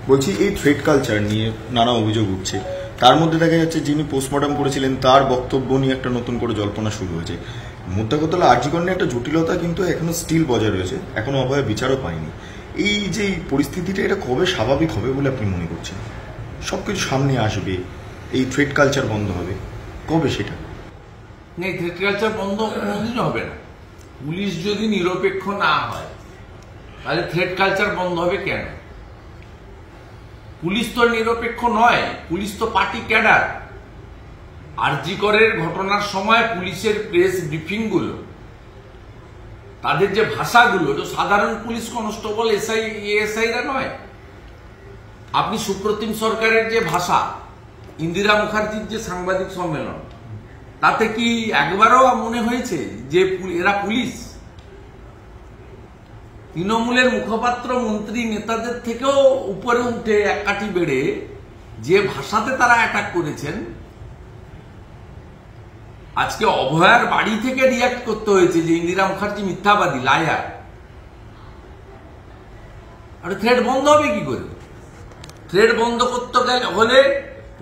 বলছি এই thread culture নিয়ে নানা অভিযোগ উঠছে, তার মধ্যে দেখা যাচ্ছে যিনি পোস্টমর্টম করেছিলেন তার বক্তব্য নিয়ে একটা নতুন করে জল্পনা শুরু হয়েছে। মোদ্দা কথা হলো আরজি কর নিয়ে একটা জটিলতা কিন্তু এখনো স্টিল বজায় রয়েছে, এখনো অভয় বিচারও পায়নি। এই যে পরিস্থিতিটা এটা কবে স্বাভাবিক হবে বলে আপনি মনে করছেন? সবকিছু সামনে আসবে, এই থ্রেড কালচার বন্ধ হবে, কবে সেটা? এই থ্রেড কালচার বন্ধ কোনোদিনই হবে না। পুলিশ যদি নিরপেক্ষ না হয় তাহলে থ্রেড কালচার বন্ধ হবে কেন? পুলিশ তো নিরপেক্ষ নয়, পুলিশ তো পার্টি ক্যাডার। আরজি করের ঘটনার সময় পুলিশের প্রেস ব্রিফিং গুলো, তাদের যে ভাষাগুলো, সাধারণ পুলিশ কনস্টেবল এএসআইরা নয়। আপনি সুপ্রতিম সরকারের যে ভাষা, ইন্দিরা মুখার্জির যে সাংবাদিক সম্মেলন, তাতে কি একবারও মনে হয়েছে যে এরা পুলিশ? তৃণমূলের মুখপাত্র, মন্ত্রী, নেতাদের থেকেও উপরে উঠে এক কাঠি বেড়ে যে ভাষাতে তারা অ্যাটাক করেছেন, আজকে অভয়ার বাড়ি থেকে রিয়াক্ট করতে হয়েছে যে ইন্দিরা মুখার্জি মিথ্যাবাদী, লায়ার। আর থ্রেড বন্ধ হবে কি করে? থ্রেড বন্ধ করতে হলে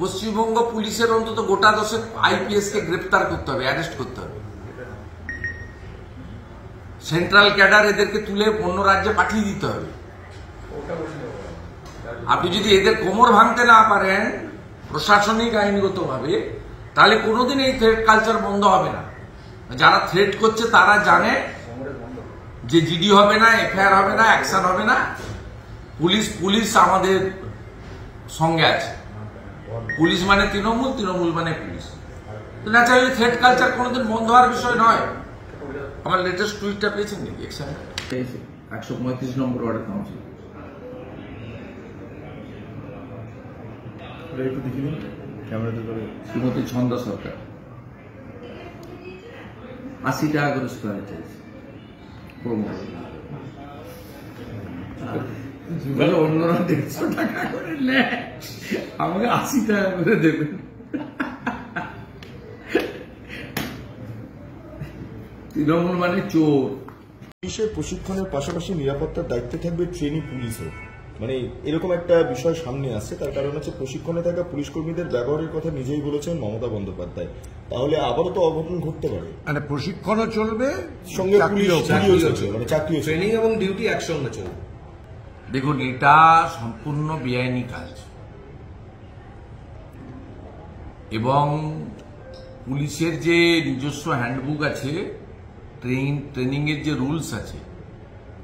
পশ্চিমবঙ্গ পুলিশের অন্তত গোটা 10 আইপিএস কে গ্রেপ্তার করতে হবে, অ্যারেস্ট করতে হবে। সেন্ট্রাল ক্যাডার এদেরকে তুলে অন্য রাজ্যে পাঠিয়ে দিতে হবে। আপনি যদি এদের কোমর ভাঙতে না পারেন প্রশাসনিক আইনগত ভাবে, তাহলে কোনোদিন এই থ্রেড কালচার বন্ধ হবে না। যারা থ্রেড করছে তারা জানে যে জিডি হবে না, এফআইআর হবে না, অ্যাকশন হবে না। পুলিশ আমাদের সঙ্গে আছে। পুলিশ মানে তৃণমূল, তৃণমূল মানে পুলিশ। না চাইলে থ্রেড কালচার কোনোদিন বন্ধ হওয়ার বিষয় নয়। আমার লেটেস্ট টুইটটা পেয়েছেন নাকি? 135 নম্বর ওয়ার্ডের কাউন্সিল। শ্রীমতী ছন্দা সরকার 80 টাকা করে স্কোয়ার চাইছে। অন্যরা 150 টাকা করে নেয়, আমাকে 80 টাকা করে দেবেন। তৃণমূল মানে চোর। পুলিশের প্রশিক্ষণের পাশাপাশি নিরাপত্তার দায়িত্বে থাকবে ট্রেনি পুলিশও, মানে এরকম একটা বিষয় সামনে আসছে। তার কারণ হচ্ছে প্রশিক্ষণে থাকা পুলিশ কর্মীদের ব্যবহারের কথা নিজেই বলেছেন মমতা বন্দ্যোপাধ্যায়। তাহলে আবারও তো অঘটন ঘটতে পারে। মানে প্রশিক্ষণও চলবে, সঙ্গে পুলিশও চলছে, মানে চাকরিও, ট্রেনিং এবং ডিউটি একসঙ্গে চলবে। দেখুন, এটা সম্পূর্ণ বেআইনি কাজ এবং পুলিশের যে নিজস্ব হ্যান্ডবুক আছে, ট্রেনিং এর যে রুলস আছে,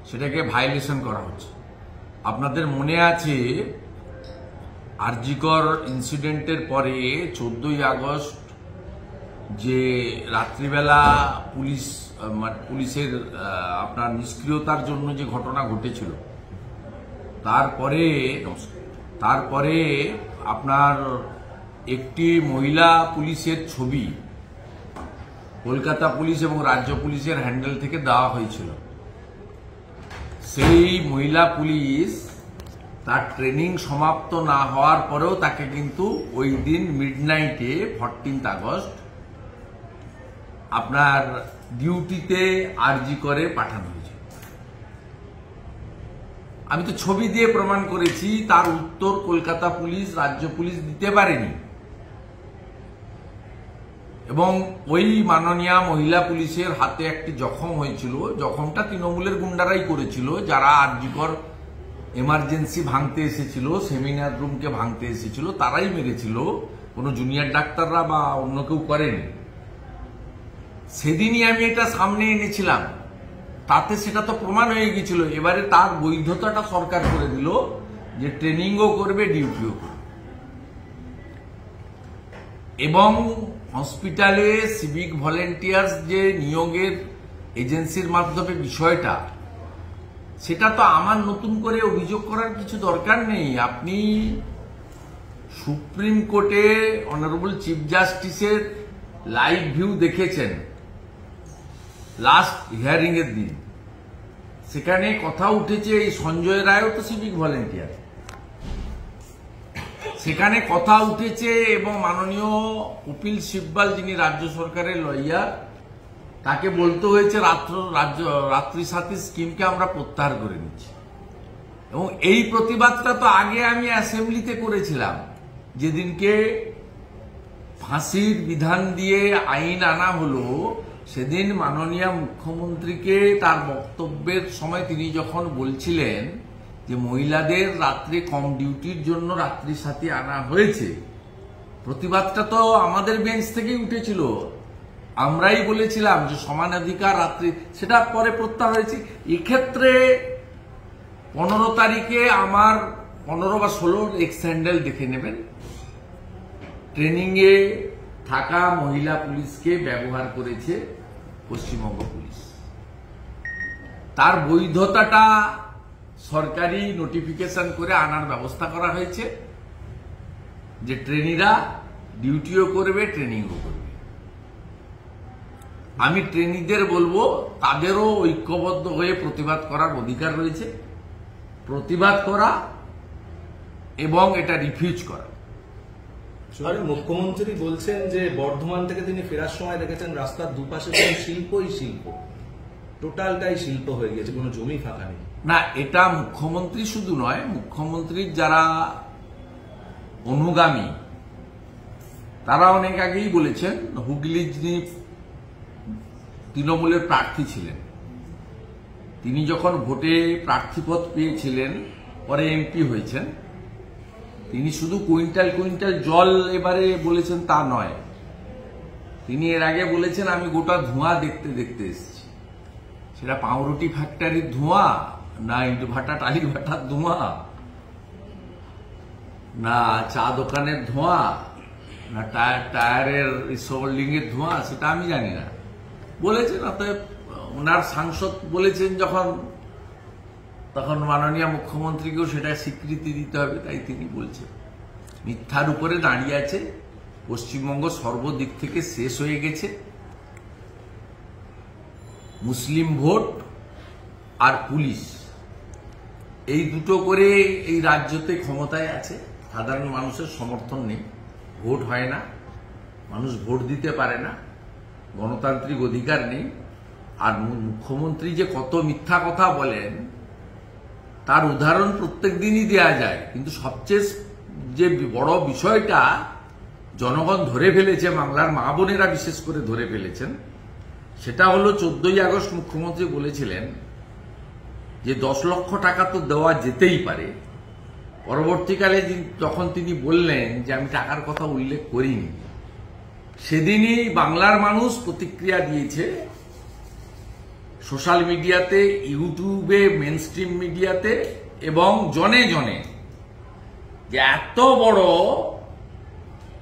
সেটাকে ভায়োলেশন করা হচ্ছে। আপনাদের মনে আছে আরজিকর ইনসিডেন্টের পরে 14ই আগস্ট যে রাত্রিবেলা পুলিশের আপনার নিষ্ক্রিয়তার জন্য যে ঘটনা ঘটেছিল, তারপরে আপনার একটি মহিলা পুলিশের ছবি কলকাতা পুলিশ এবং রাজ্য পুলিশের হ্যান্ডেল থেকে দেওয়া হয়েছিল। সেই মহিলা পুলিশ তার ট্রেনিং সমাপ্ত না হওয়ার পরেও তাকে কিন্তু ওই দিন মিডনাইটে 14 আগস্ট আপনার ডিউটিতে আরজি করে পাঠানো হয়েছে। আমি তো ছবি দিয়ে প্রমাণ করেছি, তার উত্তর কলকাতা পুলিশ, রাজ্য পুলিশ দিতে পারেনি এবং ওই মাননীয়া মহিলা পুলিশের হাতে একটি জখম হয়েছিল। জখমটা তৃণমূলের গুন্ডারাই করেছিল, যারা আরজিকর এমার্জেন্সি ভাঙতে এসেছিল, সেমিনার রুমকে ভাঙতে এসেছিল, তারাই মেরেছিল, কোনো জুনিয়র ডাক্তাররা বা অন্য কেউ করেনি। সেদিনই আমি এটা সামনে এনেছিলাম, তাতে সেটা তো প্রমাণ হয়ে গিয়েছিল। এবারে তার বৈধতাটা সরকার করে দিল যে ট্রেনিংও করবে, ডিউটিও করবে। এবং হসপিটালে সিভিক ভলেন্টিয়ার্স যে নিয়োগের এজেন্সির মাধ্যমে বিষয়টা, সেটা তো আমার নতুন করে অভিযোগ করার কিছু দরকার নেই। আপনি সুপ্রিম কোর্টে অনারেবল চিফ জাস্টিসের লাইভ ভিউ দেখেছেন লাস্ট হিয়ারিং এর দিন। সেখানে কথা উঠেছে, এই সঞ্জয় রায়ও তো সিভিক ভলেন্টিয়ার, সেখানে কথা উঠেছে এবং মাননীয় কপিল সিব্বাল, যিনি রাজ্য সরকারের লয়ার, তাকে বলতে হয়েছে রাত্রি সাথী স্কিমকে আমরা প্রত্যাহার করে নিচ্ছি। এবং এই প্রতিবাদটা তো আগে আমি অ্যাসেম্বলিতে করেছিলাম, যেদিনকে ফাঁসির বিধান দিয়ে আইন আনা হলো, সেদিন মাননীয় মুখ্যমন্ত্রীকে তার বক্তব্যের সময় তিনি যখন বলছিলেন যে মহিলাদের রাত্রে কম ডিউটির জন্য রাত্রি সাথী আনা হয়েছে, প্রতিবাদটা তো আমাদের বেঞ্চ থেকেই উঠেছিল। আমরাই বলেছিলাম যে সমান অধিকার রাত্রি, সেটা পরে প্রত্যাহার হয়েছে। এক্ষেত্রে 15 তারিখে আমার 15 বা 16 এক্স হ্যান্ডেল দেখে নেবেন, ট্রেনিং এ থাকা মহিলা পুলিশকে ব্যবহার করেছে পশ্চিমবঙ্গ পুলিশ। তার বৈধতাটা সরকারি নোটিফিকেশন করে আনার ব্যবস্থা করা হয়েছে যে ট্রেনিরা ডিউটিও করবে, ট্রেনিংও করবে। আমি ট্রেনিদের বলবো তাদেরও ঐক্যবদ্ধ হয়ে প্রতিবাদ করার অধিকার রয়েছে, প্রতিবাদ করা এবং এটা রিফিউজ করা। মুখ্যমন্ত্রী বলছেন যে বর্ধমান থেকে তিনি ফেরার সময় দেখেছেন রাস্তার দুপাশে শিল্পই শিল্প, টোটালটাই শিল্প হয়ে গেছে, কোনো জমি ফাঁকা নেই। না, এটা মুখ্যমন্ত্রী শুধু নয়, মুখ্যমন্ত্রীর যারা অনুগামী তারা অনেক আগেই বলেছেন। হুগলি যিনি তৃণমূলের প্রার্থী ছিলেন, তিনি যখন ভোটে প্রার্থীপদ পেয়েছিলেন, পরে এমপি হয়েছেন, তিনি শুধু কুইন্টাল কুইন্টাল জল এবারে বলেছেন তা নয়, তিনি এর আগে বলেছেন আমি গোটা ধোঁয়া দেখতে দেখতে এসেছি। সেটা পাউরুটি ফ্যাক্টরির ধোঁয়া, না ইট ভাটা টালি ভাটার ধোঁয়া, না চা দোকানের ধোঁয়া, না টায়ারের রিসোল্ডিং এর ধোঁয়া, সেটা আমি জানি না। বলেছেন, অতএব ওনার সাংসদ বলেছেন যখন, তখন মাননীয় মুখ্যমন্ত্রীকেও সেটা স্বীকৃতি দিতে হবে, তাই তিনি বলছেন। মিথ্যার উপরে দাঁড়িয়ে আছে। পশ্চিমবঙ্গ সর্বদিক থেকে শেষ হয়ে গেছে। মুসলিম ভোট আর পুলিশ এই দুটো করে এই রাজ্যতে ক্ষমতায় আছে। সাধারণ মানুষের সমর্থন নেই, ভোট হয় না, মানুষ ভোট দিতে পারে না, গণতান্ত্রিক অধিকার নেই। আর মুখ্যমন্ত্রী যে কত মিথ্যা কথা বলেন তার উদাহরণ প্রত্যেক দিনই দেয়া যায়, কিন্তু সবচেয়ে যে বড় বিষয়টা জনগণ ধরে ফেলেছে, বাংলার মা বোনেরা বিশেষ করে ধরে ফেলেছেন, সেটা হলো 14ই আগস্ট মুখ্যমন্ত্রী বলেছিলেন যে 10 লক্ষ টাকা তো দেওয়া যেতেই পারে। পরবর্তীকালে যখন তিনি বললেন যে আমি টাকার কথা উল্লেখ করিনি, সেদিনই বাংলার মানুষ প্রতিক্রিয়া দিয়েছে সোশ্যাল মিডিয়াতে, ইউটিউবে, মেনস্ট্রিম মিডিয়াতে এবং জনে জনে, যে এত বড়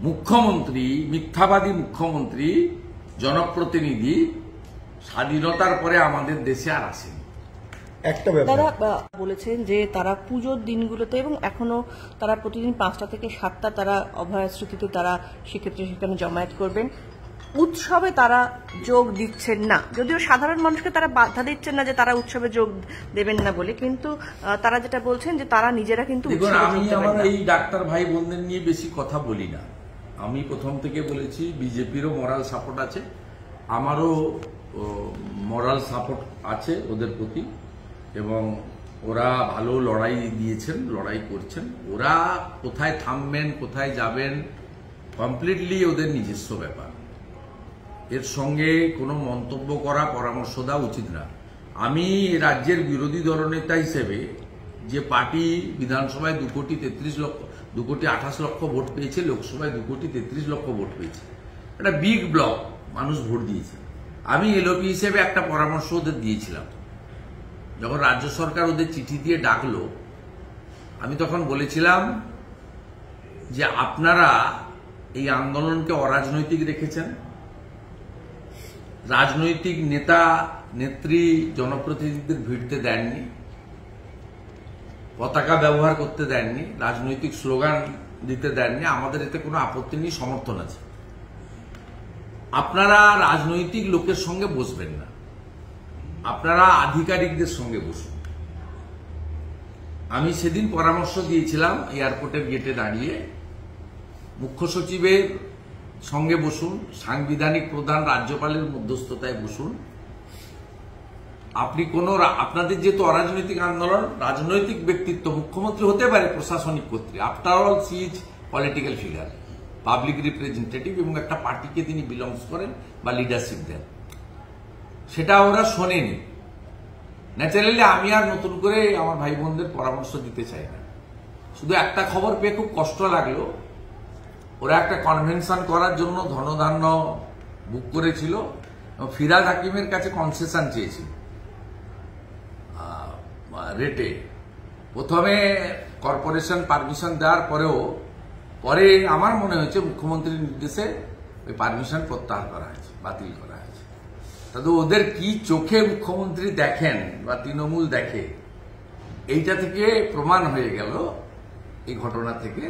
মুখ্যমন্ত্রী, মিথ্যাবাদী মুখ্যমন্ত্রী, জনপ্রতিনিধি স্বাধীনতার পরে আমাদের দেশে আর আসেনি। একটা ব্যাপার তারা বলেছেন যে তারা পুজোর দিনগুলোতে এবং এখনো তারা প্রতিদিন 5টা থেকে 7টা তারা অভয়া স্মৃতিতে তারা সেক্ষেত্রে সেখানে জমায়েত করবেন। উৎসবে তারা যোগ দিচ্ছেন না, যদিও সাধারণ মানুষকে তারা বাধা দিচ্ছেন না যে তারা উৎসবে যোগ দেবেন না বলে, কিন্তু তারা যেটা বলছেন যে তারা নিজেরা কিন্তু আমি আমার এই ডাক্তার ভাই বোনদের নিয়ে বেশি কথা বলি না। আমি প্রথম থেকে বলেছি বিজেপিরও মরাল সাপোর্ট আছে, আমারও মরাল সাপোর্ট আছে ওদের প্রতি, এবং ওরা ভালো লড়াই দিয়েছেন, লড়াই করছেন। ওরা কোথায় থামবেন, কোথায় যাবেন, কমপ্লিটলি ওদের নিজস্ব ব্যাপার। এর সঙ্গে কোনো মন্তব্য করা, পরামর্শ দেওয়া উচিত না। আমি রাজ্যের বিরোধী দলনেতা হিসেবে, যে পার্টি বিধানসভায় 2 কোটি 28 লক্ষ ভোট পেয়েছে, লোকসভায় 2 কোটি 33 লক্ষ ভোট পেয়েছে, একটা বিগ ব্লক, মানুষ ভোট দিয়েছে। আমি এলওপি হিসেবে একটা পরামর্শ ওদের দিয়েছিলাম। যখন রাজ্য সরকার ওদের চিঠি দিয়ে ডাকলো, আমি তখন বলেছিলাম যে আপনারা এই আন্দোলনকে অরাজনৈতিক রেখেছেন, রাজনৈতিক নেতা নেত্রী জনপ্রতিনিধিদের ভিড়তে দেননি, পতাকা ব্যবহার করতে দেননি, রাজনৈতিক স্লোগান দিতে দেননি। আমাদের এতে কোনো আপত্তি নেই, সমর্থন আছে। আপনারা রাজনৈতিক লোকের সঙ্গে বসবেন না, আপনারা আধিকারিকদের সঙ্গে বসুন। আমি সেদিন পরামর্শ দিয়েছিলাম এয়ারপোর্টের গেটে দাঁড়িয়ে, মুখ্য সচিবের সঙ্গে বসুন, সাংবিধানিক প্রধান রাজ্যপালের মধ্যস্থতায় বসুন, আপনি আপনাদের যেহেতু অরাজনৈতিক আন্দোলন, রাজনৈতিক ব্যক্তিত্ব মুখ্যমন্ত্রী হতে পারে প্রশাসনিক কর্তৃ, after all she is political figure, public representative, এবং একটা পার্টিকে তিনি বিলংস করেন বা লিডারশিপ দেন, সেটা ওরা শোনেনি। ন্যাচারালি আমি আর নতুন করে আমার ভাই বোনদের পরামর্শ দিতে চাই না। শুধু একটা খবর পেয়ে খুব কষ্ট লাগলো, ওরা একটা কনভেনশন করার জন্য ধনধান্য বুক করেছিল, ফিরাদ হাকিমের কাছে কনসেশন চেয়েছিল রেটে। প্রথমে কর্পোরেশন পারমিশন দেওয়ার পরেও পরে আমার মনে হয়েছে মুখ্যমন্ত্রীর নির্দেশে ওই পারমিশন প্রত্যাহার করা হয়েছে, বাতিল করা হয়েছে। তাদের ওদের কি চোখে মুখ্যমন্ত্রী দেখেন বা তৃণমূল দেখে, এইটা থেকে প্রমাণ হয়ে গেল এই ঘটনা থেকে।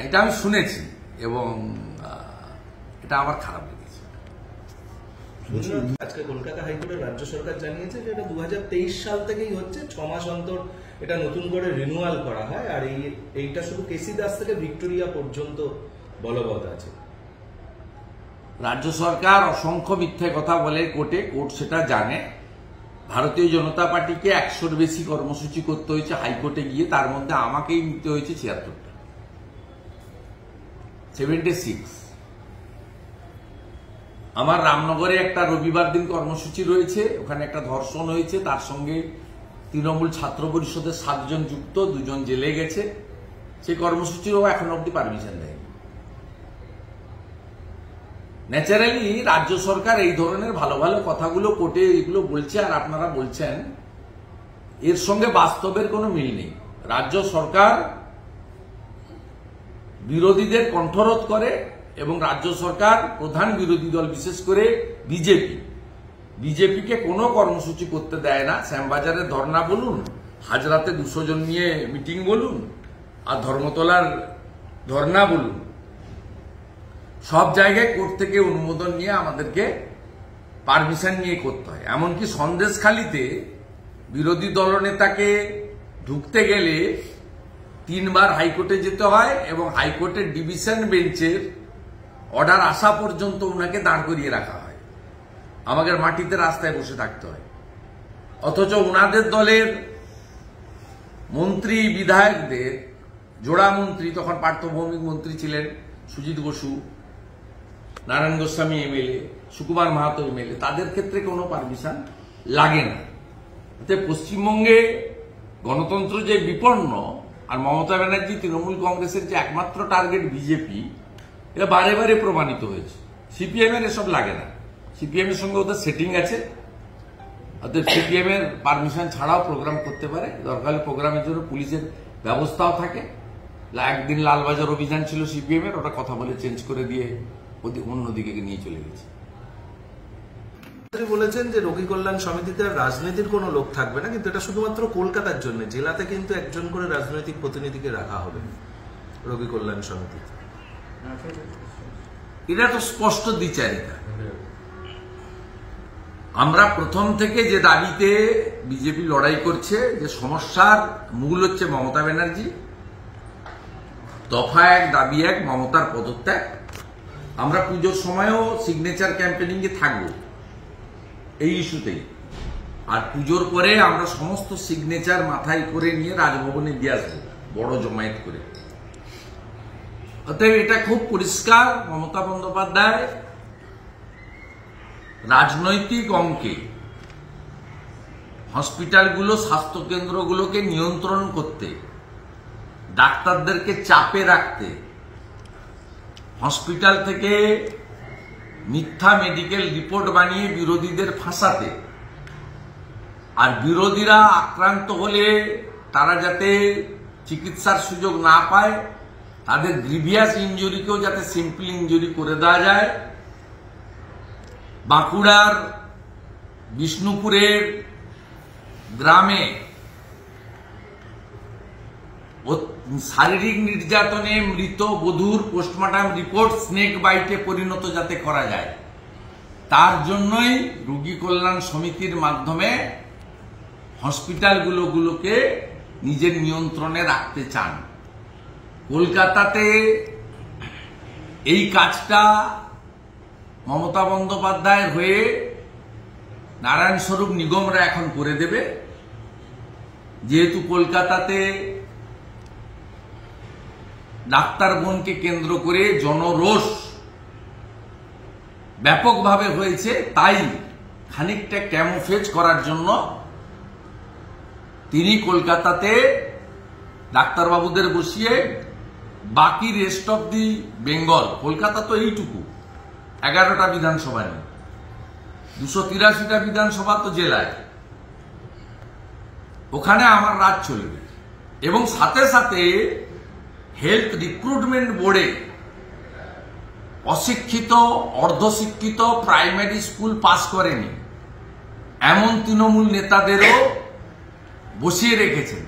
এটা আমি শুনেছি এবং এটা আমার খারাপ লেগেছে। আজকে কলকাতা হাইকোর্টের রাজ্য সরকার জানিয়েছে যে এটা 2023 সাল থেকেই হচ্ছে, 6 মাস অন্তর এটা নতুন করে রিনিউয়াল করা হয়, আর এইটা শুধু কেসি দাস থেকে ভিক্টোরিয়া পর্যন্ত বলবৎ আছে। রাজ্য সরকার অসংখ্য মিথ্যে কথা বলে কোর্টে, কোর্ট সেটা জানে। ভারতীয় জনতা পার্টিকে 100-র বেশি কর্মসূচি করতে হয়েছে হাইকোর্টে গিয়ে, তার মধ্যে আমাকেই নিতে হয়েছে 76টা, 76। আমার রামনগরে একটা রবিবার দিন কর্মসূচি রয়েছে, ওখানে একটা ধর্ষণ হয়েছে, তার সঙ্গে তৃণমূল ছাত্র পরিষদের 7 জন যুক্ত, 2 জন জেলে গেছে। সেই কর্মসূচিরও এখন অব্দি পারমিশন দেয়নি। ন্যাচারালি রাজ্য সরকার এই ধরনের ভালো ভালো কথাগুলো কোর্টে এগুলো বলছে, আর আপনারা বলছেন, এর সঙ্গে বাস্তবের কোনো মিল নেই। রাজ্য সরকার বিরোধীদের কণ্ঠরোধ করে এবং রাজ্য সরকার প্রধান বিরোধী দল বিশেষ করে বিজেপিকে কোনো কর্মসূচি করতে দেয় না। শ্যামবাজারে ধর্ণা বলুন, হাজরাতে 200 জন নিয়ে মিটিং বলুন, আর ধর্মতলার ধর্ণা বলুন, সব জায়গায় কোর্ট থেকে অনুমোদন নিয়ে আমাদেরকে পারমিশন নিয়ে করতে হয়। এমনকি সন্দেশখালীতে বিরোধী দলনেতাকে ঢুকতে গেলে 3 বার হাইকোর্টে যেতে হয় এবং হাইকোর্টের ডিভিশন বেঞ্চের অর্ডার আসা পর্যন্ত ওনাকে দাঁড় করিয়ে রাখা হয়, আমাদের মাটিতে রাস্তায় বসে থাকতে হয়। অথচ ওনাদের দলের মন্ত্রী বিধায়কদের, জোড়া মন্ত্রী, তখন পার্থভৌমিক মন্ত্রী ছিলেন সুজিত বসু, নারায়ণ গোস্বামী এমএলএ, সুকুমার মাহাতো এমএলএ, তাদের ক্ষেত্রে কোনো পারমিশন লাগে না। পশ্চিমবঙ্গে গণতন্ত্র যে বিপন্ন, আর মমতা ব্যানার্জি তৃণমূল কংগ্রেসের যে একমাত্র টার্গেট বিজেপি, এটা বারে বারে প্রমাণিত হয়েছে। সিপিএম এর এসব লাগে না, সিপিএম এর সঙ্গে ওদের সেটিং আছে, ওদের সিপিএম এর পারমিশন ছাড়াও প্রোগ্রাম করতে পারে, দরকার হলে প্রোগ্রামের জন্য পুলিশের ব্যবস্থাও থাকে। একদিন লালবাজার অভিযান ছিল সিপিএম এর, ওটা কথা বলে চেঞ্জ করে দিয়ে অন্যদিকে নিয়ে চলে গেছে। বলেছেন যে রোগী কল্যাণ সমিতিতে রাজনীতির কোনো লোক থাকবে না, কিন্তু এটা শুধুমাত্র কলকাতার জন্য, জেলাতে কিন্তু একজন করে রাজনৈতিক প্রতিনিধিকে রাখা হবে রোগী কল্যাণ সমিতিতে। এটা তো স্পষ্ট দ্বিচারিতা। আমরা প্রথম থেকে যে দাবিতে বিজেপি লড়াই করছে, যে সমস্যার মূল হচ্ছে মমতা ব্যানার্জি, দফা 1 দাবি 1 মমতার পদত্যাগ। আমরা পুজোর সময়ও সিগনেচার ক্যাম্পেনিং এ থাকবো এই ইস্যুতেই, আর পুজোর পরে আমরা সমস্ত সিগনেচার মাথায় করে নিয়ে রাজভবনে দিয়ে আসবো বড় জমায়েত করে। অতএব এটা খুব পরিষ্কার, মমতা বন্দ্যোপাধ্যায় রাজনৈতিক অঙ্কে হসপিটালগুলো, স্বাস্থ্যকেন্দ্রগুলোকে নিয়ন্ত্রণ করতে, ডাক্তারদেরকে চাপে রাখতে, হসপিটাল থেকে মিথ্যা মেডিকেল রিপোর্ট বানিয়ে বিরোধীদের ফাঁসাতে, আর বিরোধীরা আক্রান্ত হলে তারা যাতে চিকিৎসার সুযোগ না পায়, তাদের গ্রিভিয়াস ইনজুরিকেও যাতে সিম্পল ইনজুরি করে দেওয়া যায়। বাঁকুড়ার বিষ্ণুপুরের গ্রামে শারীরিক নির্যাতনে মৃত বধূর পোস্টমর্টম রিপোর্ট স্নেক বাইটে পরিণত যাতে করা যায়, তার জন্যই রোগী কল্যাণ সমিতির মাধ্যমে হসপিটালগুলোকে নিজের নিয়ন্ত্রণে রাখতে চান। কলকাতাতে এই কাজটা মমতা বন্দ্যোপাধ্যায়ের হয়ে নারায়ণ স্বরূপ নিগমরা এখন করে দেবে, যেহেতু কলকাতাতে ডাক্তারগণকে কেন্দ্র করে জনরোষ ব্যাপকভাবে হয়েছে, তাই খানিকটা ক্যামোফ্লেজ করার জন্য তিনি কলকাতাতে ডাক্তারবাবুদের বসিয়ে বাকি rest of the Bengal, Kolkata তো এইটুকু 11টা বিধানসভা নেই, 283টা বিধানসভা তো জেলায়, ওখানে আমার রাজ চলবে। এবং সাথে সাথে হেলথ রিক্রুটমেন্ট বোর্ডে অশিক্ষিত, অর্ধশিক্ষিত, প্রাইমারি স্কুল পাস করেনি এমন তৃণমূল নেতাদেরও বসিয়ে রেখেছেন।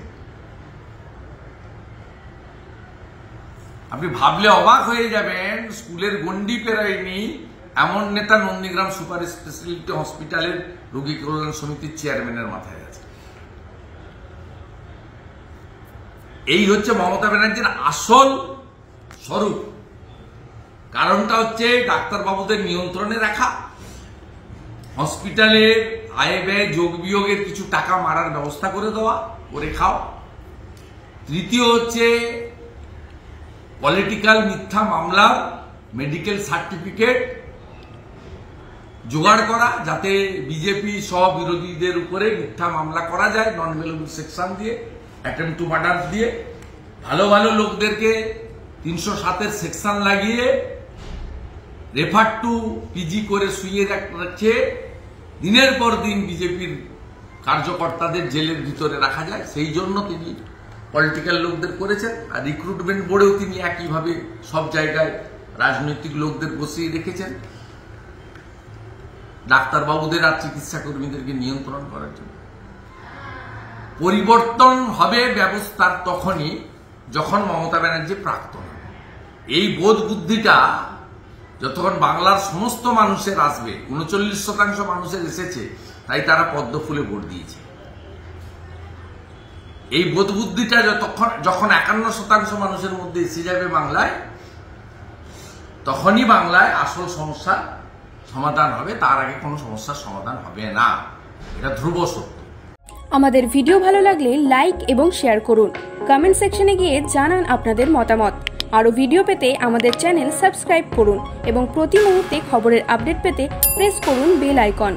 আপনি ভাবলে অবাক হয়ে যাবেন, স্কুলের গন্ডি পেরায়নি এমন নেতা নন্দীগ্রাম সুপার স্পেশালিটি হসপিটালের রোগী কল্যাণ সমিতির চেয়ারম্যানের মাথায় আছে। এই হচ্ছে মমতা ব্যানার্জির আসল স্বরূপ। কারণটা হচ্ছে ডাক্তারবাবুদের নিয়ন্ত্রণে রাখা, হসপিটালে আয় ব্যয় যোগ বিয়োগের কিছু টাকা মারার ব্যবস্থা করে দেওয়া, করে খাও। তৃতীয় হচ্ছে পলিটিক্যাল মিথ্যা মামলা, মেডিকেল সার্টিফিকেট জোগাড় করা, যাতে বিজেপি সহ বিরোধীদের উপরে মিথ্যা মামলা করা যায় নন অ্যাভেলেবল সেকশন দিয়ে, অ্যাটেম্পট টু মার্ডার দিয়ে, ভালো ভালো লোকদেরকে 307-এর সেকশন লাগিয়ে রেফার টু পিজি করে শুয়ে রাখছে, দিনের পর দিন বিজেপির কার্যকর্তাদের জেলের ভিতরে রাখা যায়। সেই জন্য তিনি পলিটিক্যাল লোকদের করেছেন। আর রিক্রুটমেন্ট বোর্ডেও তিনি একইভাবে সব জায়গায় রাজনৈতিক লোকদের বসিয়ে রেখেছেন ডাক্তারবাবুদের আর চিকিৎসা কর্মীদেরকে নিয়ন্ত্রণ করার জন্য। পরিবর্তন হবে ব্যবস্থার তখনই যখন মমতা ব্যানার্জি প্রাক্তন। এই বোধ বুদ্ধিটা যতক্ষণ বাংলার সমস্ত মানুষের আসবে, 39% মানুষের এসেছে, তাই তারা পদ্ম ফুলে ভোট দিয়েছে। এই বোধ বুদ্ধিটা যখন 51% মানুষের মধ্যে এসে যাবে বাংলায়, তখনই বাংলায় আসল সমস্যার সমাধান হবে, তার আগে কোনো সমস্যার সমাধান হবে না, এটা ধ্রুব সত্য। আমাদের ভিডিও ভালো লাগলে লাইক এবং শেয়ার করুন, কমেন্ট সেকশনে গিয়ে জানান আপনাদের মতামত। আরও ভিডিও পেতে আমাদের চ্যানেল সাবস্ক্রাইব করুন এবং প্রতি মুহূর্তে খবরের আপডেট পেতে প্রেস করুন বেল আইকন।